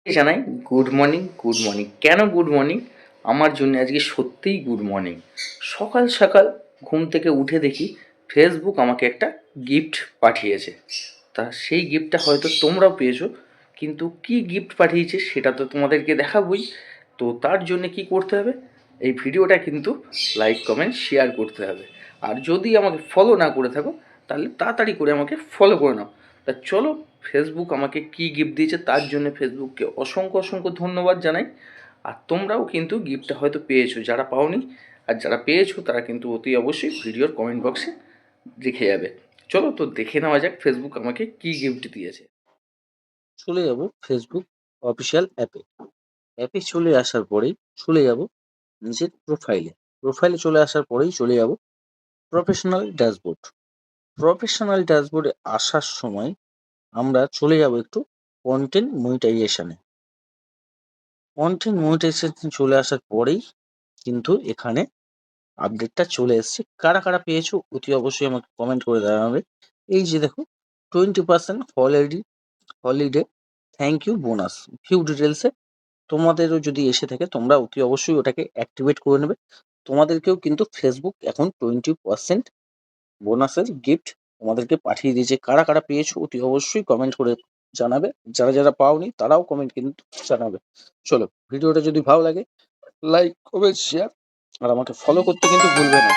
জানাই good morning. কেন good morning? আমার জন্য আজকে সত্যিই গুড মর্নিং। সকাল সকাল ঘুম থেকে উঠে দেখি ফেসবুক আমাকে একটা গিফট পাঠিয়েছে। তা সেই গিফটটা হয়তো তোমরাও পেয়েছো, কিন্তু কি গিফট পাঠিয়েছে সেটা তো তোমাদেরকে দেখাবই। তো তার জন্য কি করতে হবে, এই ভিডিওটা কিন্তু লাইক কমেন্ট শেয়ার করতে হবে। আর যদি আমাকে ফলো না করে থাকো তাহলে তাড়াতাড়ি করে আমাকে ফলো করে নাও। তা চলো, ফেসবুক আমাকে কি গিফট দিয়েছে তার জন্য ফেসবুককে অসংখ্য ধন্যবাদ জানাই। আর তোমরাও কিন্তু গিফটটা হয়তো পেয়েছো, যারা পাওনি আর যারা পেয়েছো তারা কিন্তু অতি অবশ্যই ভিডিওর কমেন্ট বক্সে লিখে যাবে। চলো তো দেখে নেওয়া যাক ফেসবুক আমাকে কি গিফট দিয়েছে। চলে যাব ফেসবুক অফিসিয়াল অ্যাপে চলে আসার পরেই চলে যাব নিজের প্রোফাইলে চলে আসার পরেই চলে যাব প্রফেশনাল ড্যাশবোর্ডে আসার সময় আমরা চলে যাব একটু কন্টেন্ট মনিটাইজেশন চলে আসার পরেই কিন্তু এখানে আপডেটটা চলে এসছে। কারা কারা পেয়েছো অতি অবশ্যই আমাকে কমেন্ট করে জানাবে। এই যে দেখো, 20% holiday thank you bonus few ডিটেলসে তোমাদেরও যদি এসে থাকে তোমরা অতি অবশ্যই ওটাকে অ্যাক্টিভেট করে নেবে। তোমাদেরকেও কিন্তু ফেসবুক এখন 20% বোনাসের গিফট তোমাদেরকে পাঠিয়ে দিয়েছে। কারা কারা পেয়েছো অতি অবশ্যই কমেন্ট করে জানাবে। যারা যারা পাওনি তারাও কমেন্ট কিন্তু জানাবে। চলো, ভিডিওটা যদি ভালো লাগে লাইক কমেন্ট শেয়ার আর আমাকে ফলো করতে কিন্তু ভুলবে না।